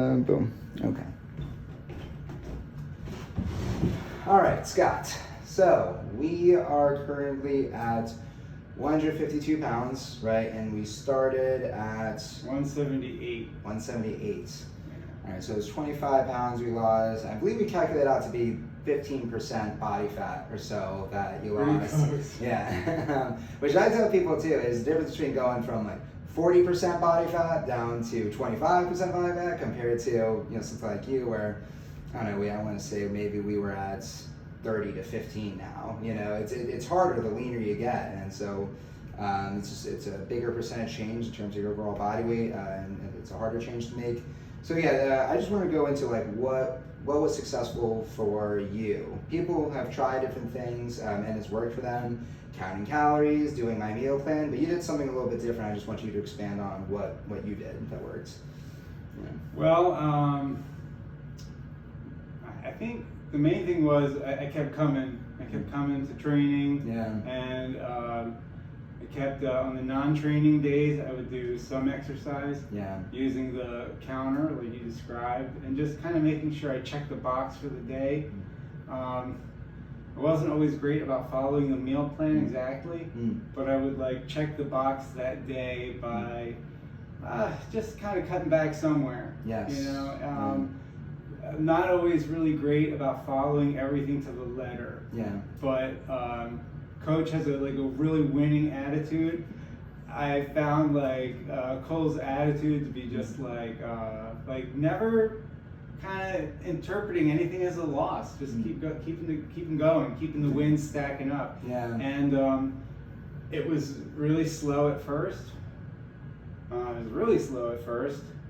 Boom. Okay. All right, Scott. So we are currently at 152 pounds, right? And we started at 178. 178. All right, so it's 25 pounds we lost. I believe we calculated out to be 15% body fat or so that you lost. Yeah. Which I tell people too is the difference between going from like 40% body fat down to 25% body fat compared to, something like you where, I don't know, I want to say maybe we were at 30 to 15 now. It's harder the leaner you get, and so it's a bigger percentage change in terms of your overall body weight, and it's a harder change to make. So yeah, I just want to go into like what was successful for you. People have tried different things, and it's worked for them. Counting calories, doing my meal plan, but you did something a little bit different. I just want you to expand on what you did that worked. Yeah. Well, I think the main thing was I kept coming. I kept coming to training. Yeah. And I kept on the non-training days. I would do some exercise. Yeah. Using the counter like you described, and just kind of making sure I checked the box for the day. I wasn't always great about following the meal plan exactly, but I would like check the box that day by just kind of cutting back somewhere. Yes. Not always really great about following everything to the letter. Yeah. But Coach has a really winning attitude. I found Cole's attitude to be just never kind of interpreting anything as a loss. Just keeping going, keeping the wins stacking up. Yeah. And it was really slow at first.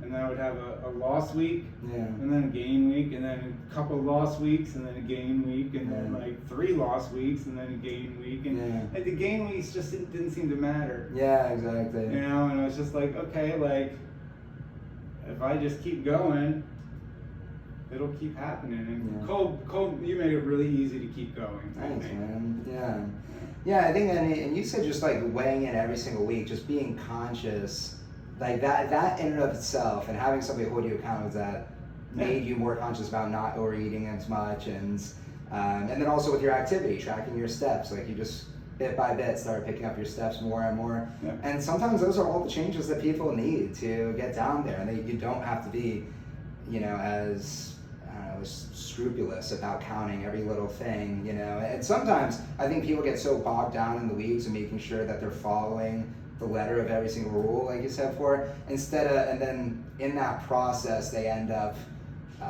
And then I would have a loss week, and then a gain week, and then a couple of loss weeks, and then a gain week, and then 3 loss weeks, and then a gain week, and the gain weeks just didn't seem to matter. Yeah, exactly. And I was just like, okay, if I just keep going, it'll keep happening. And Cole, you made it really easy to keep going. Thanks, man. Yeah. Yeah, I think, and you said just weighing in every single week, just being conscious. That in and of itself, and having somebody hold you accountable, that made you more conscious about not overeating as much, and then also with your activity, tracking your steps, you just bit by bit started picking up your steps more and more. Yeah. And sometimes those are all the changes that people need to get down there, and you don't have to be, as scrupulous about counting every little thing, And sometimes I think people get so bogged down in the weeds and making sure that they're following the letter of every single rule, like you said before, and then in that process they end up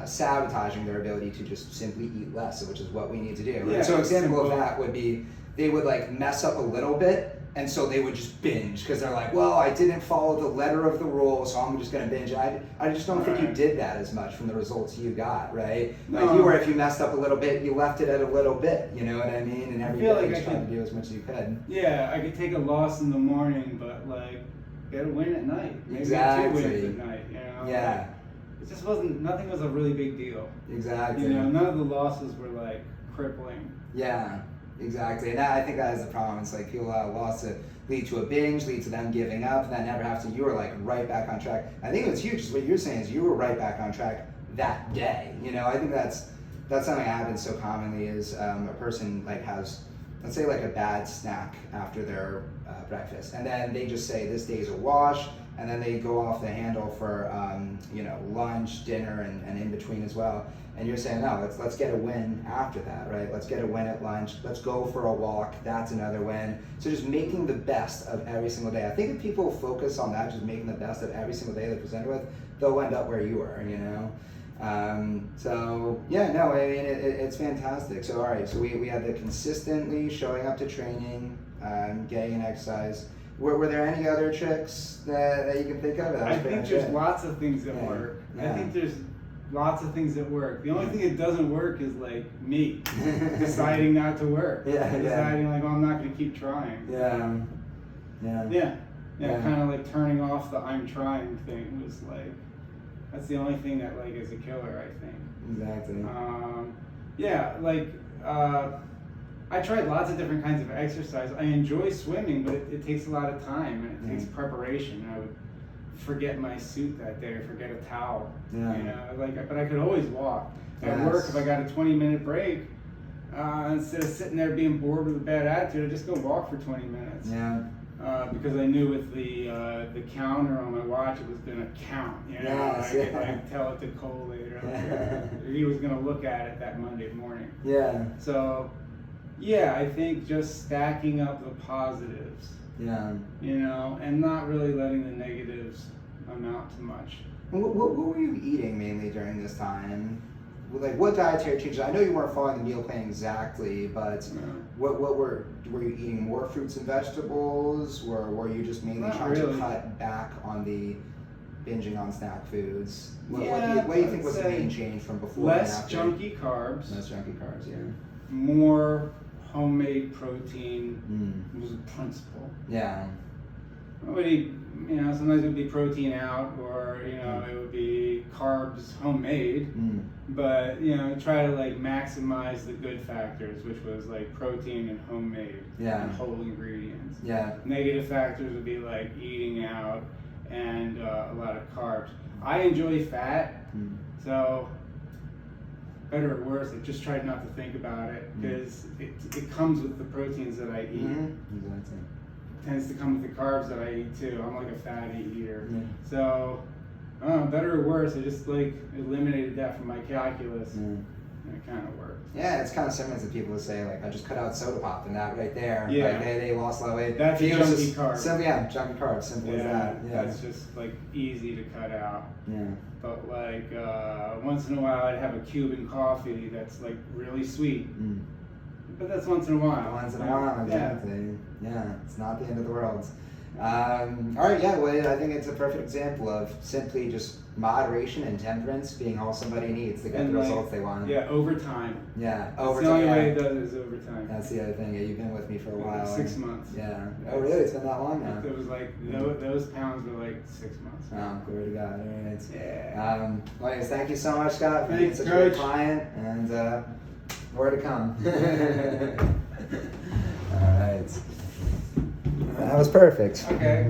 sabotaging their ability to just simply eat less, which is what we need to do. Yeah, so an example of that would be they would mess up a little bit, and so they would just binge because they're like, well, I didn't follow the letter of the rule, so I'm just going to binge. I just don't think you did that as much from the results you got, right? No. If you messed up a little bit, you left it at a little bit, you know what I mean? And every day you tried to do as much as you could. Yeah, I could take a loss in the morning, but get a win at night. Maybe Exactly. 2 wins at night, Yeah. It just nothing was a really big deal. Exactly. None of the losses were crippling. Yeah, exactly. And I think that is the problem. It's people allow loss to lead to a binge, lead to them giving up, and then never have to. You were right back on track. I think what's huge is what you're saying is you were right back on track that day. I think that's something that happens so commonly is a person has, let's say, a bad snack after their breakfast, and then they just say this day's a wash, and then they go off the handle for lunch, dinner, and in between as well. And you're saying, no, let's get a win after that, right? Let's get a win at lunch. Let's go for a walk. That's another win. So just making the best of every single day. I think if people focus on that, just making the best of every single day they're presented with, they'll end up where you are, it's fantastic. So all right, so we had the consistently showing up to training, getting an exercise. Were there any other tricks that you can think of? I think there's lots of things that work. Yeah. I think there's lots of things that work. The only thing that doesn't work is me deciding not to work. Deciding I'm not going to keep trying. Yeah. Kind of turning off the I'm trying thing was that's the only thing that is a killer, I think. Exactly. I tried lots of different kinds of exercise. I enjoy swimming, but it takes a lot of time and it takes preparation. I would forget my suit that day or forget a towel. Yeah. You know, like, but I could always walk. At Yes. work, if I got a 20-minute break, instead of sitting there being bored with a bad attitude, I'd just go walk for 20 minutes. Yeah. Because I knew with the counter on my watch, it was gonna count. You know, Yes, I could yeah. like tell it to Cole later. He was gonna look at it that Monday morning. Yeah. So, yeah, I think just stacking up the positives, Yeah. you know, and not really letting the negatives amount to much. What were you eating mainly during this time? Like, what dietary changes? I know you weren't following the meal plan exactly, but Yeah. what were you eating more fruits and vegetables, or were you just mainly Not trying to really. cut back on the binging on snack foods? What do Yeah, you think I'd was the say main change from before Less and after? junky carbs, Less junky carbs, yeah. more homemade protein Mm. was a principle. Yeah. I would eat, you know, sometimes it would be protein out, or you know, it would be carbs homemade. Mm. But you know, try to like maximize the good factors, which was like protein and homemade Yeah. and whole ingredients. Yeah. Negative factors would be like eating out and a lot of carbs. I enjoy fat, Mm. so better or worse, I just tried not to think about it because it comes with the proteins that I eat. Mm-hmm. Exactly. Tends to come with the carbs that I eat too. I'm like a fatty eater. Yeah. So, better or worse, I just like eliminated that from my calculus, Yeah. and it kind of worked. Yeah, it's kind of similar to people who say, like, I just cut out soda pop, and that right there, Yeah. like, they lost a lot of weight. That's a You know, it's junky just carb. Simple, yeah, junky carbs, simple as that. Yeah. That's just like easy to cut out. Yeah. But like once in a while, I'd have a Cuban coffee that's like really sweet. Mm. But that's once in a while. Once in a Yeah. while, exactly. Yeah, it's not the end of the world. All right, yeah, well, I think it's a perfect example of simply just moderation and temperance being all somebody needs to get And the like, results they want. Yeah, overtime. Yeah, That's over the only time. way it does is overtime. That's the other thing. Yeah, you've been with me for a while. 6 and- months. Yeah. Oh, really? It's been that long now. It was like those pounds were like 6 months. Oh, glory to God. All right. Yeah. Well, anyways, thank you so much, Scott, for being Thanks, such a great Coach. client, and more to come. All right. That was perfect. Okay.